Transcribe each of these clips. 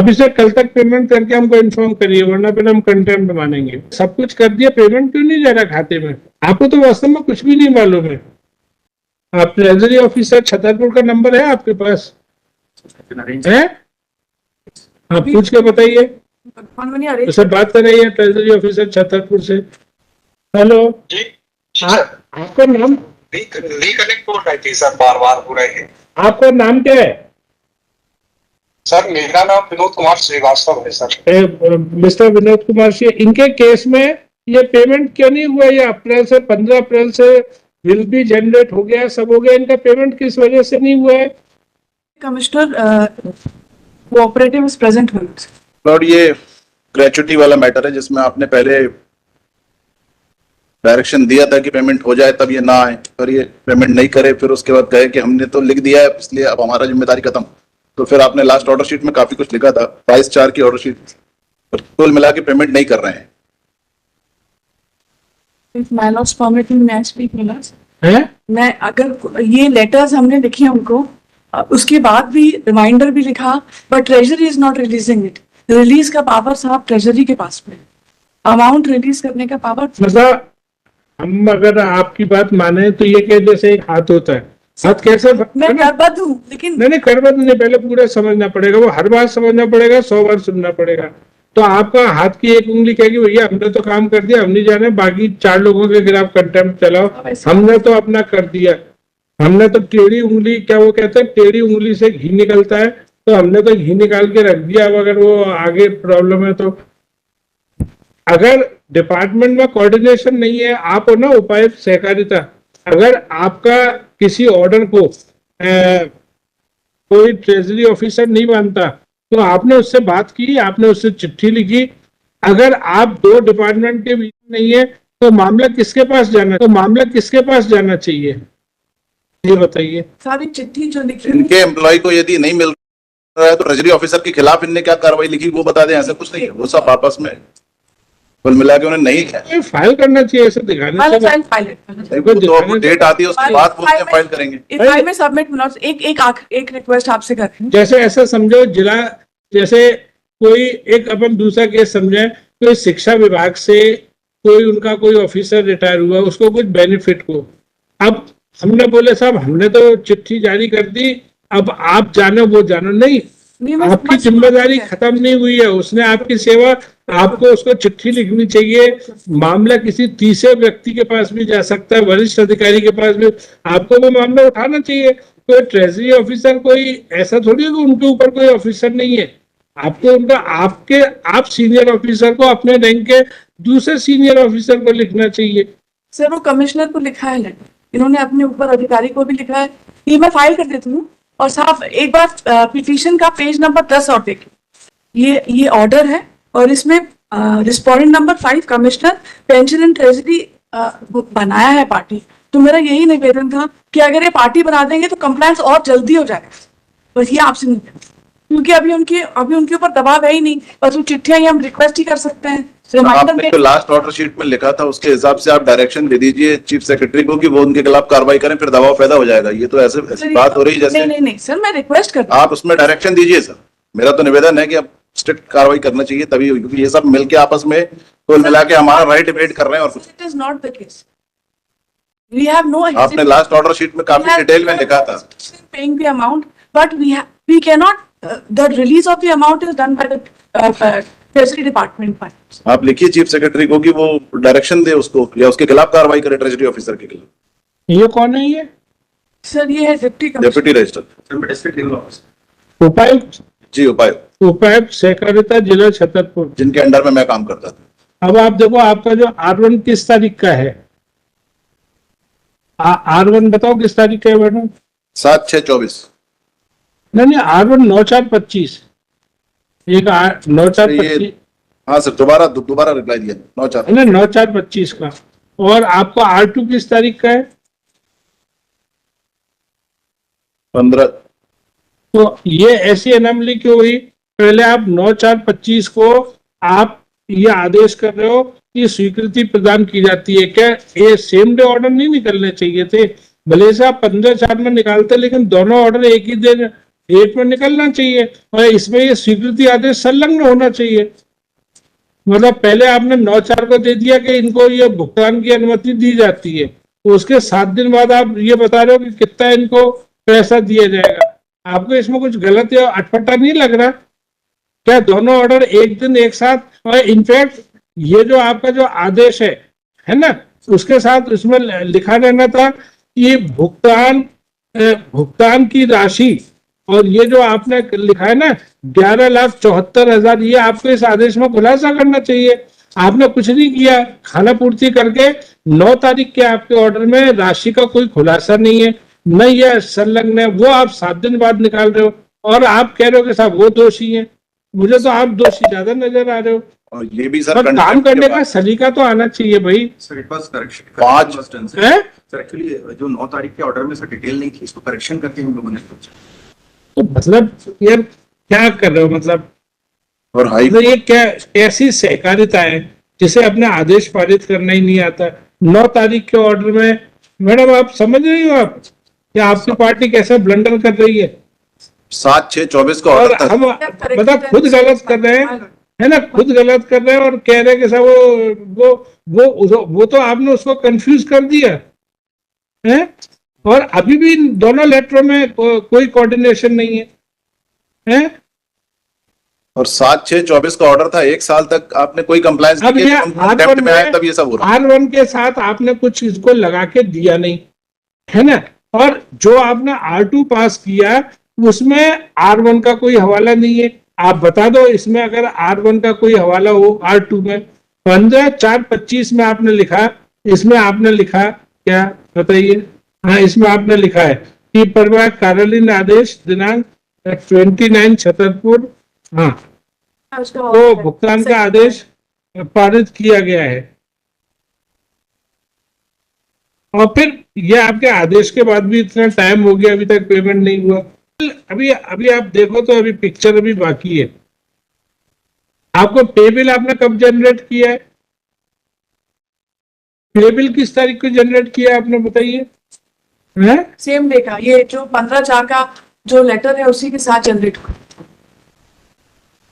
अभी से कल तक पेमेंट करके हमको इन्फॉर्म करिए, वरना फिर हम कंटेम्प्ट मानेंगे। सब कुछ कर दिया, पेमेंट क्यों नहीं जा रहा खाते में? आपको तो वास्तव में कुछ भी नहीं मालूम है। आप ट्रेजरी ऑफिसर छतरपुर का नंबर है आपके पास है? आप पूछ के बताइए, उससे बात कर रही है ट्रेजरी ऑफिसर छतरपुर से। हेलो जी आपका नाम? रिकनेक्ट हो रही थी सर, बार बार हो रहे हैं। आपका नाम क्या है? सर मेरा नाम विनोद कुमार श्रीवास्तव है सर। मिस्टर विनोद कुमार सिंह, इनके केस में ये पेमेंट क्यों नहीं हुआ? ये अप्रैल से 15 अप्रैल से बिल भी जनरेट हो गया, सब हो गया, इनका पेमेंट किस वजह से नहीं हुआ है? Commissioner cooperative is present with Lord, ये ग्रेचुटी वाला मैटर है जिसमें आपने पहले डायरेक्शन दिया था कि पेमेंट हो जाए तब ये ना आए, और ये पेमेंट नहीं करे, फिर उसके बाद कहे कि हमने तो लिख दिया है इसलिए अब हमारा जिम्मेदारी खत्म। तो फिर आपने लास्ट ऑर्डर शीट में काफी कुछ लिखा था, 22/4 की ऑर्डर शीट, कुल मिला के पेमेंट नहीं कर रहे हैं। मैं अगर ये लेटर्स हमने लिखे उनको, उसके बाद भी रिमाइंडर भी लिखा, but treasury is not releasing it. Release का पावर साहब ट्रेजरी के पास में, अमाउंट रिलीज करने का पावर। मतलब हम अगर आपकी बात माने तो ये क्या जैसे एक हाथ होता है, हाथ कैसे? मैं करबद्ध हूँ लेकिन नहीं करबद्ध नहीं, पहले पूरा समझना पड़ेगा, वो हर बार समझना पड़ेगा, 100 बार सुनना पड़ेगा। तो आपका हाथ की एक उंगली कहेगी भैया हमने तो काम कर दिया, हम नहीं जाने, बाकी 4 लोगों के खिलाफ कंटेम्प्ट चलाओ, हमने तो अपना कर दिया। हमने तो टेढ़ी उंगली, क्या वो कहते हैं टेढ़ी उंगली से घी निकलता है, तो हमने तो घी निकाल के रख दिया। अब अगर वो आगे प्रॉब्लम है तो, अगर डिपार्टमेंट में कोऑर्डिनेशन नहीं है, आप हो ना उपायुक्त सहकारिता, अगर आपका किसी ऑर्डर को कोई ट्रेजरी ऑफिसर नहीं मानता तो आपने उससे बात की, आपने उससे चिट्ठी लिखी। अगर आप 2 डिपार्टमेंट के बीच नहीं है तो मामला किसके पास जाना चाहिए, ये बताइए। सारी चिट्ठी जो लिखी इनके एम्प्लॉय को यदि नहीं मिल रहा है तो ट्रेजरी ऑफिसर के खिलाफ इनने क्या कार्रवाई लिखी वो बता दें। ऐसा कुछ नहीं है, वो सब आपस में कुल मिला के उन्हें नहीं किया। फाइल करना चाहिए, ऐसे दिखाने तो डेट आती है उसके बाद बोलते हैं फाइल करेंगे। फाइल में सबमिट। एक रिक्वेस्ट आपसे करते हैं, जैसे ऐसा समझो जिला, जैसे कोई एक अपन दूसरा केस समझे, कोई शिक्षा विभाग से कोई उनका कोई ऑफिसर रिटायर हुआ, उसको कुछ बेनिफिट को, अब हमने बोले साहब हमने तो चिट्ठी जारी कर दी, अब आप जानो वो जानो, नहीं, आपकी जिम्मेदारी खत्म नहीं हुई है, उसने आपकी सेवा, आपको उसको चिट्ठी लिखनी चाहिए। मामला किसी तीसरे व्यक्ति के पास भी जा सकता है, वरिष्ठ अधिकारी के पास भी, आपको वो मामला उठाना चाहिए। कोई ट्रेजरी ऑफिसर कोई ऐसा थोड़ी है कि उनके ऊपर कोई ऑफिसर नहीं है, आपको उनका आप सीनियर ऑफिसर को अपने रैंक के दूसरे सीनियर ऑफिसर को लिखना चाहिए। सर वो कमिश्नर को लिखा है लेटर, इन्होंने अपने ऊपर अधिकारी को भी लिखा है, ये मैं फाइल कर देती हूँ। और साहब एक बार पिटीशन का पेज नंबर 10 और देखिए, ये ऑर्डर है और इसमें respondent number 5 commissioner pension and treasury बनाया है पार्टी। तो मेरा यही निवेदन था कि अगर ये पार्टी बना देंगे तो कंप्लायंस और जल्दी हो जाएगा, बस ये आपसे निवेदन, क्योंकि अभी उनके ऊपर दबाव है ही नहीं, बस वो चिट्ठियां हम रिक्वेस्ट ही कर सकते हैं। आपने जो लास्ट ऑर्डर शीट में लिखा था उसके हिसाब से आप डायरेक्शन दे दीजिए चीफ सेक्रेटरी को कि वो उनके खिलाफ कार्रवाई करें, फिर दबाव पैदा हो जाएगा। ये तो ऐसे बात हो रही है जैसे नहीं सर, मैं रिक्वेस्ट करता हूं आप उसमें डायरेक्शन दीजिए सर। मेरा तो निवेदन है कि अब स्ट्रिक्ट कार्रवाई करना चाहिए तभी, क्योंकि ये सब मिलके आपस में कुल मिला के हमारा राइट डिबेट कर रहे हैं और कुछ। It is not the case, we have no, आपने लास्ट ऑर्डर शीट में काफी डिटेल में लिखा था paying the amount, but we can not, the release of the amount is done by the treasury department. आप लिखिए चीफ सेक्रेटरी को कि वो डायरेक्शन दे उसको या उसके खिलाफ कार्रवाई करे ट्रेजरी ऑफिसर के खिलाफ। ये कौन है ये? सर ये है डिप्टी रजिस्टर उपायुक्त जी, उपायुक्त सहकारिता जिला छतरपुर, जिनके अंडर में मैं काम करता था। अब आप देखो आपका जो R1 किस तारीख का है, R1 बताओ किस तारीख का है मैडम? 7/6/24। नहीं R1 9/4/25, एक 9/4/25। हाँ सर, दोबारा रिप्लाई दिया 9/4/25 का। और आपको R2 किस तारीख का है? 15। तो ये ऐसी अनमली क्यों हुई? पहले आप 9/4/25 को आप ये आदेश कर रहे हो कि स्वीकृति प्रदान की जाती है, क्या ये सेम डे ऑर्डर नहीं निकलने चाहिए थे? भले से आप 15/4 में निकालते, लेकिन दोनों ऑर्डर एक ही दिन डेट में निकलना चाहिए और इसमें ये स्वीकृति आदेश संलग्न होना चाहिए। मतलब पहले आपने 9/4 को दे दिया कि इनको ये भुगतान की अनुमति दी जाती है, तो उसके 7 दिन बाद आप ये बता रहे हो कि कितना इनको पैसा दिया जाएगा। आपको इसमें कुछ गलत या अटपटा नहीं लग रहा? क्या दोनों ऑर्डर एक दिन एक साथ? और इनफैक्ट ये जो आपका जो आदेश है ना, उसके साथ उसमें लिखा रहना था कि भुगतान की राशि, और ये जो आपने लिखा है ना 11,74,000, ये आपको इस आदेश में खुलासा करना चाहिए। आपने कुछ नहीं किया, खाना पूर्ति करके 9 तारीख के आपके ऑर्डर में राशि का कोई खुलासा नहीं है, न ये संलग्न है, वो आप 7 दिन बाद निकाल रहे हो और आप कह रहे हो कि साहब वो दोषी है। मुझे तो आप दोषी ज्यादा नजर आ रहे हो। और ये भी सर पर काम करने का सलीका तो आना चाहिए भाई। सर इट वाज करेक्शन 5 है? सर एक्चुअली जो 9 तारीख के ऑर्डर में सर डिटेल नहीं थी, इसको करेक्शन करके हम लोगों ने सोचा। तो मतलब यार क्या कर रहे हो? मतलब और हाई तो ये क्या ऐसी सहकारिता है जिसे अपने आदेश पारित करना ही नहीं आता? 9 तारीख के ऑर्डर में मैडम आप समझ रही हो आप कि आपकी पार्टी कैसे ब्लंडर कर रही है? 7/6/24 का और ऑर्डर था। हम मतलब खुद गलत कर रहे हैं, है ना, खुद गलत कर रहे हैं और कह रहे हैं कि साहब वो तो आपने उसको कंफ्यूज कर दिया है। और अभी भी दोनों लेटरों में कोई कोऑर्डिनेशन नहीं है। और 7/6/24 का ऑर्डर था, 1 साल तक आपने कोई कंप्लायंस अब नहीं ये किया, कंटेम्प्ट में आए तब ये सब हो रहा है। R1 के साथ आपने कुछ इसको लगा के दिया नहीं, है ना, और जो आपने R2 पास किया उसमें R1 का कोई हवाला नहीं है। आप बता दो इसमें अगर R1 का कोई हवाला हो R2 में। 15/4/25 में आपने लिखा, इसमें आपने लिखा क्या बताइए? हाँ, इसमें आपने लिखा है कि परिवार कार्यालयीन आदेश दिनांक 29 छतरपुर, हाँ, तो भुगतान का आदेश पारित किया गया है। और फिर ये आपके आदेश के बाद भी इतना टाइम हो गया, अभी तक पेमेंट नहीं हुआ। अभी आप देखो तो अभी पिक्चर अभी बाकी है। आपको पे बिल आपने कब जनरेट किया है? पे बिल किस तारीख को जनरेट किया आपने बताइए? सेम डे का, ये जो 15/4 का जो लेटर है उसी के साथ जनरेट हुआ।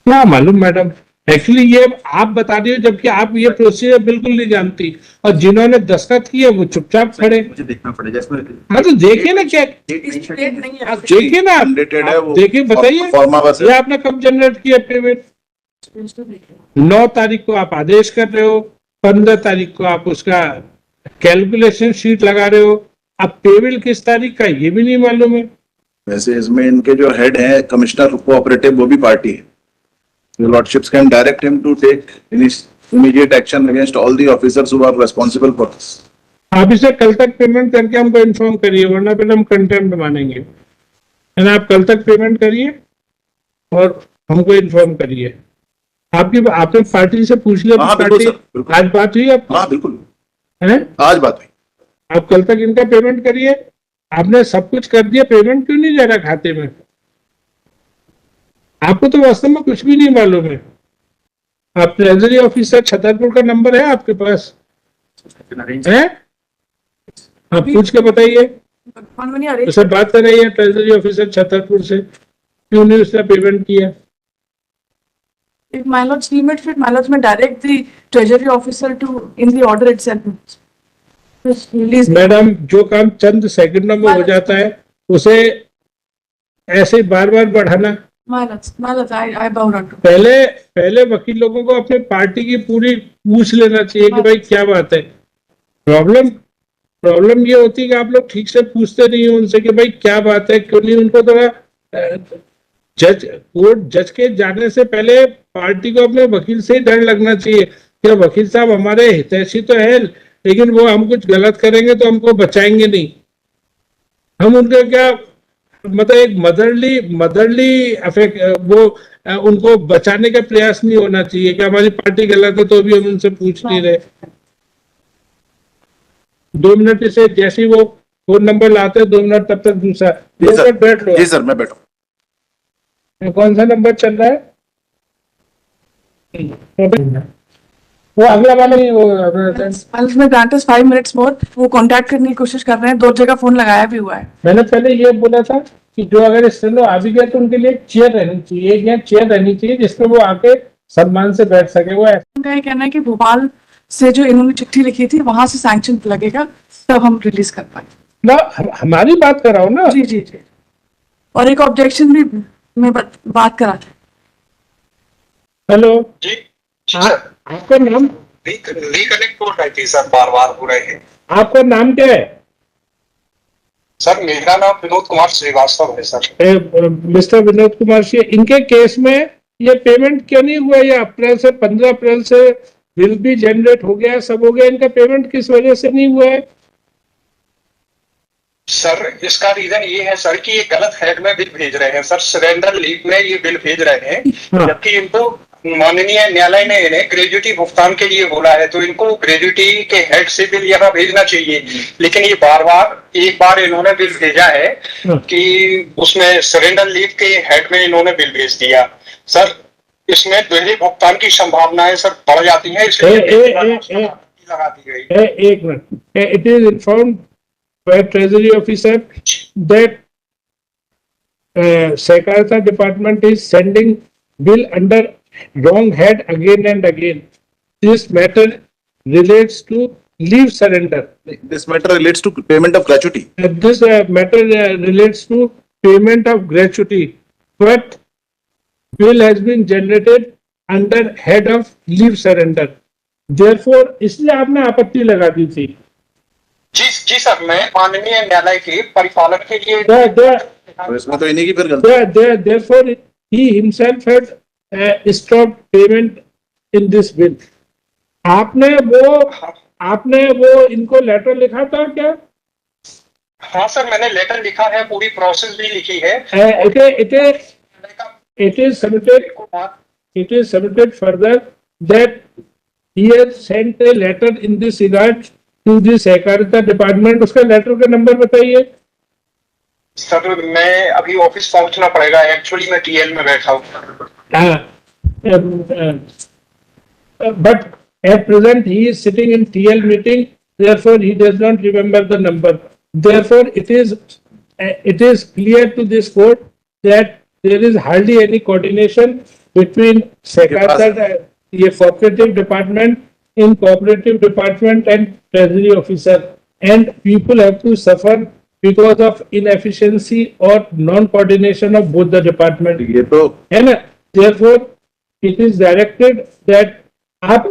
क्या मालूम मैडम, एक्चुअली ये आप बता रही हो जबकि आप ये प्रोसीजर बिल्कुल नहीं जानती, और जिन्होंने दस्तखत किए वो चुपचाप खड़े। मुझे देखना पड़ेगा इसमें। हाँ तो देखिए ना क्या, इस डेट नहीं है। आप देखिए ना, Undated है वो, देखिए बताइए फॉर्मा बस है। ये आपने कब जनरेट किया पेमेंट? 9 तारीख को आप आदेश कर रहे हो, 15 तारीख को आप उसका कैलकुलेशन शीट लगा रहे हो। अब पेबिल किस तारीख का ये भी नहीं मालूम है। वैसे इसमें इनके जो हेड है कमिश्नर कोऑपरेटिव, वो भी पार्टी है। Your lordships can direct him to take immediate action against all the officers who are responsible for this. आप इसे कल तक पेमेंट करके हमको इन्फॉर्म करिए, वरना फिर हम कंटेम्प्ट मानेंगे, है ना। आप कल तक पेमेंट करिए और हमको इन्फॉर्म करिए। आपने पार्टी से पूछ लिया? हाँ, बिल्कुल पार्टी सर, बिल्कुल। आज बात हुई आपकी? हाँ बिल्कुल, है, आज बात हुई। आप कल तक इनका पेमेंट करिए। आपने सब कुछ कर दिया, पेमेंट क्यों नहीं जा रहा खाते में? आपको तो वास्तव में कुछ भी नहीं मालूम है। आप ट्रेजरी ऑफिसर छतरपुर का नंबर है आपके पास? है, आप पूछ के बताइए, उससे बात कर रही है ट्रेजरी ऑफिसर छतरपुर से, क्यों नहीं उसने पेमेंट किया? If my lords deem it fit, my lords may direct the treasury officer to in the order itself. Just release. Madam, जो काम चंद सेकंडों में हो जाता है उसे ऐसे बार बार बढ़ाना। My lords, I bow down to. पहले वकील लोगों को अपने पार्टी की पूरी पूछ लेना चाहिए कि भाई क्या बात है। प्रॉब्लम ये होती है कि आप लोग ठीक से पूछते नहीं हो उनसे कि भाई क्या बात है, क्यों नहीं। उनको थोड़ा जज के जाने से पहले पार्टी को अपने वकील से ही डर लगना चाहिए कि वकील साहब हमारे हितैषी तो है, लेकिन वो हम कुछ गलत करेंगे तो हमको बचाएंगे नहीं। हम उनके क्या मतलब एक मदरली अफेक्ट, वो उनको बचाने का प्रयास नहीं होना चाहिए कि हमारी पार्टी गलत है तो भी हम उनसे पूछ नहीं रहे। 2 मिनट से जैसे ही वो फोन नंबर लाते हैं 2 मिनट तब तक दूसरा। 2 मिनट बैठ लो। जी सर, मैं बैठूं। कौन सा नंबर चल रहा है? वो अगला वाला नहीं, वो Palace में grant us 5 minutes more. वो कांटेक्ट करने की कोशिश कर रहे हैं, 2 जगह फोन लगाया भी हुआ है। मैंने पहले ये बोला था कि जो अगर इस तरह आ भी गए तो उनके लिए एक चेयर रहनी चाहिए, एक यहाँ चेयर रहनी चाहिए जिसपे वो आके सम्मान से बैठ सके। वो उनका ये कहना है कि भोपाल से जो इन्होंने चिट्ठी लिखी थी वहां से सैंक्शन लगेगा, तब हम रिलीज कर पाए। ना हमारी बात कराओ ना। जी जी जी। और एक ऑब्जेक्शन भी मैं बात करा था। जी हेलो, जी सर, आपका नाम, रिकनेक्ट हो रही थी सर, बार बार हो रहे हैं। आपका नाम क्या है? सर मेरा नाम विनोद कुमार श्रीवास्तव है सर। मिस्टर विनोद कुमार सिंह, इनके केस में ये पेमेंट क्यों नहीं हुआ? ये अप्रैल से 15 अप्रैल से बिल भी जनरेट हो गया, सब हो गया, इनका पेमेंट किस वजह से नहीं हुआ है? सर इसका रीजन ये है सर कि ये गलत हेड में बिल भेज रहे हैं सर, सरेंडर लीव में ये बिल भेज रहे हैं, हाँ। जबकि इनको माननीय न्यायालय ने इन्हें ग्रेजुटी भुगतान के लिए बोला है, तो इनको ग्रेजुटी के हेड से बिल यहाँ भेजना चाहिए। लेकिन ये बार बार, एक बार इन्होंने बिल भेजा है कि उसमें सरेंडर लीव के हेड में इन्होंने बिल भेज दिया। सर इसमें दोहरे भुगतान की संभावनाएं सर बढ़ जाती है, इसलिए लगा दी गई। एक minute, it is informed by Treasury officer that Sakarta department is sending bill under wrong head again and again. This matter relates to leave surrender. This matter relates to payment of gratuity. This matter relates to payment of gratuity, but bill has been generated under head of leave surrender. Therefore, इसलिए आपने आपत्ति लगा दी थी। जी sir, मैं माननीय न्यायालय के परिपालन के लिए तो इसमें तो इन्हीं की फिर गलती। Therefore, he himself had stopped payment in this bill. आपने वो इनको लेटर लिखा था क्या? हाँ सर, मैंने लेटर लिखा है, पूरी प्रोसेस भी लिखी है। It is submitted further that he has sent a letter in this regard to the सहकारिता डिपार्टमेंट। उसका लेटर का नंबर बताइए सर। मैं अभी ऑफिस पहुंचना पड़ेगा, एक्चुअली मैं टीएल में बैठा हूँ। but at present he is sitting in TL meeting, therefore he does not remember the number. Therefore it is clear to this court that there is hardly any coordination between Sakarta, ये cooperative department, in cooperative department and treasury officer, and people have to suffer because of inefficiency or non-coordination of both the department. ये तो है ना? Therefore, it is directed that आप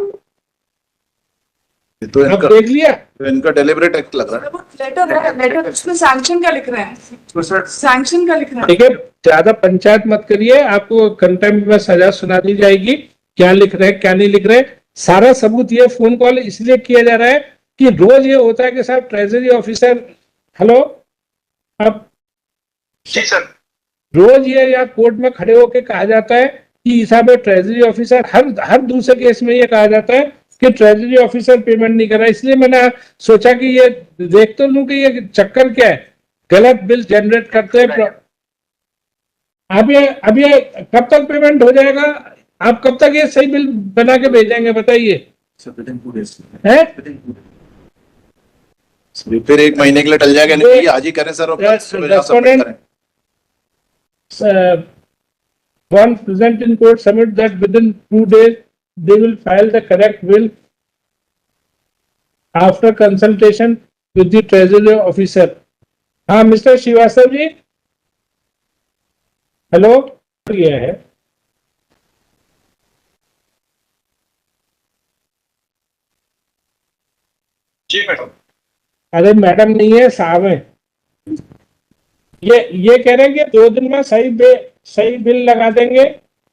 तो देख लिया। इनका डेलिबरेट एक्ट लग रहा है। वो लेटर है, लेटर उसमें सैंक्शन का लिख रहे हैं, सैंक्शन का लिख रहे हैं। ठीक है, ज्यादा पंचायत मत करिए, आपको कंटेम्प्ट में सजा सुना दी जाएगी। क्या लिख रहे हैं क्या नहीं लिख रहे, सारा सबूत। ये फोन कॉल इसलिए किया जा रहा है कि रोज ये होता है कि साहब ट्रेजरी ऑफिसर, हेलो, अब जी सर। रोज ये या कोर्ट में खड़े होके कहा जाता है कि साहब ट्रेजरी ऑफिसर, हर दूसरे केस में ये कहा जाता है कि ट्रेजरी ऑफिसर पेमेंट नहीं कर रहा। इसलिए मैंने सोचा कि ये देख तो लूं कि ये चक्कर क्या है, गलत बिल जनरेट करते हैं। अब ये कब तक पेमेंट हो जाएगा? आप कब तक ये सही बिल बना के भेजेंगे बताइए? है फिर 1 महीने के लिए टल जाएगा, नहीं आज ही करें sir. One present in court submit that within 2 days they will file the correct bill after consultation with the treasury officer. हाँ मिस्टर श्रीवास्तव जी, हेलो, ये है जी मैडम। अरे मैडम नहीं है, साहब है। ये कह रहे हैं कि 2 दिन में सही बिल लगा देंगे।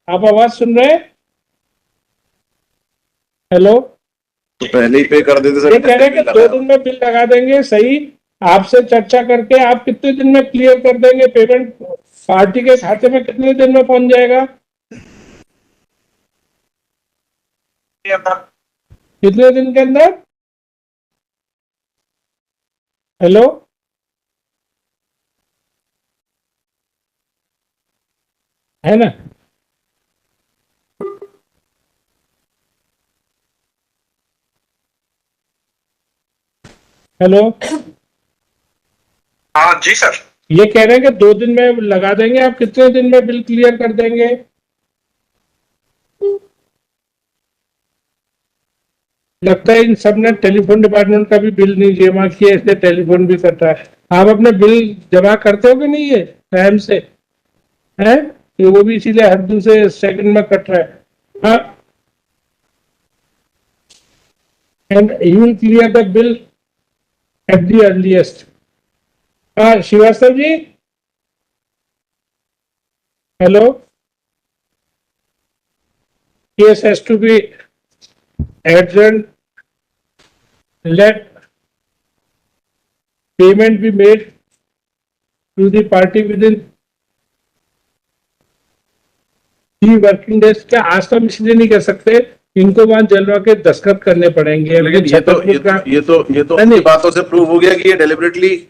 आप आवाज सुन रहे हैं? हेलो, तो पहले ही पे कर देते सर। ये कह रहे हैं कि 2 दिन में बिल लगा देंगे सही। आपसे चर्चा करके आप कितने दिन में क्लियर कर देंगे? पेमेंट पार्टी के खाते में कितने दिन में पहुंच जाएगा? कितने दिन के अंदर? हेलो, है ना? हेलो, हाँ जी सर। ये कह रहे हैं कि 2 दिन में लगा देंगे, आप कितने दिन में बिल क्लियर कर देंगे? लगता है इन सब ने टेलीफोन डिपार्टमेंट का भी बिल नहीं जमा किया, इसलिए टेलीफोन भी कट रहा है। आप अपने बिल जमा करते हो कि नहीं है टाइम से? है ये वो भी इसीलिए हर दूसरे सेकंड में कट रहा है। हाँ, and you will clear the bill at the earliest. Srivastava ji, hello. Case has to be adjourned. Let payment be made to the party within 3 working days. क्या आज तो हम इसलिए नहीं कर सकते, इनको वहां जलवा के दस्तखत करने पड़ेंगे। लेकिन ये तो नहीं, बातों से प्रूव हो गया कि ये डेलिबरेटली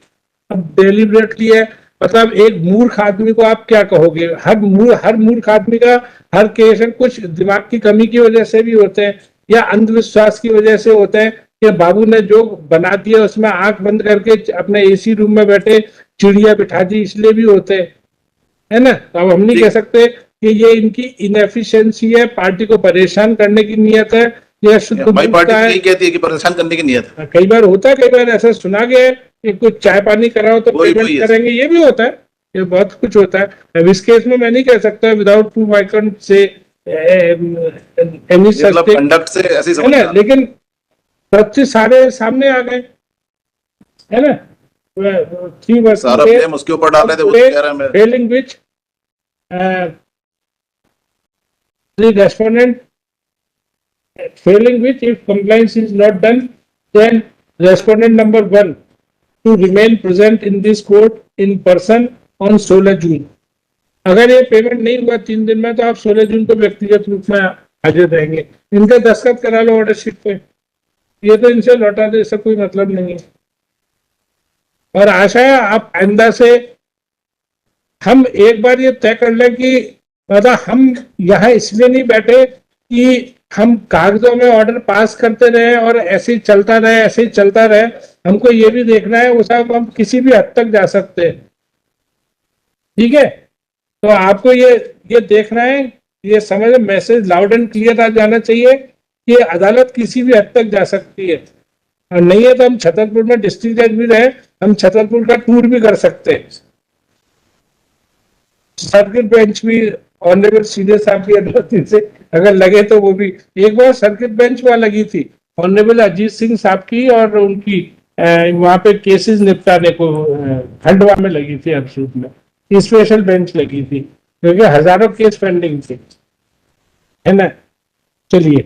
है। मतलब एक मूर्ख आदमी को आप क्या कहोगे? हर मूर्ख आदमी का हर केस है, कुछ दिमाग की कमी की वजह से भी होते हैं या अंधविश्वास की वजह से होते हैं कि बाबू ने जो बना दिया उसमें आंख बंद करके अपने एसी रूम में बैठे चिड़िया बिठा दी, इसलिए भी होते हैं, है ना? तो अब हम नहीं कह सकते कि ये इनकी इनएफिशिएंसी है, पार्टी को परेशान करने की नियत है या शुद्ध हमारी पार्टी है। नहीं कहती है कि परेशान करने की नियत है। कई बार होता है, कई बार ऐसा सुना गया है कि कुछ चाय पानी कराओ तो वही पेमेंट है। करेंगे, ये भी होता है, ये बहुत कुछ होता है। अब इस केस में मैं नहीं कह सकता without proof I can say any such मतलब थिंग, कंडक्ट से ऐसी है समझ ना? लेकिन तथ्य सारे सामने आ गए, है ना? 3 सारा ब्लेम उसके ऊपर डाल रहे थे, वो तो कह रहा है मैं failing which the respondent failing which if compliance is not done, then respondent number 1 to remain present in this court in person on 16 जून। अगर ये पेमेंट नहीं हुआ 3 दिन में तो आप 16 जून को व्यक्तिगत रूप में हाजिर रहेंगे। इनका दस्तखत करा लो ऑर्डर शीट पे, ये तो इनसे लौटा दे, इससे कोई मतलब नहीं है। और आशा है आप आइंदा से हम एक बार ये तय कर लें कि मतलब हम यहाँ इसलिए नहीं बैठे कि हम कागजों में ऑर्डर पास करते रहे और ऐसे ही चलता रहे, ऐसे ही चलता रहे। हमको ये भी देखना है वो साहब, हम किसी भी हद तक जा सकते हैं, ठीक है? तो आपको ये देखना है, ये समझ मैसेज लाउड एंड क्लियर आ जाना चाहिए कि अदालत किसी भी हद तक जा सकती है। और नहीं है तो हम छतरपुर में डिस्ट्रिक्ट जज भी रहे, हम छतरपुर का टूर भी कर सकते हैं। सर्किट बेंच भी ऑनरेबल सीधे साहब की अनुमति से अगर लगे तो वो भी, एक बार सर्किट बेंच वहां लगी थी ऑनरेबल अजीत सिंह साहब की, और उनकी वहां पे केसेस निपटाने को खंडवा में लगी थी, अरसूद में स्पेशल बेंच लगी थी क्योंकि हजारों केस पेंडिंग थे, है ना? चलिए।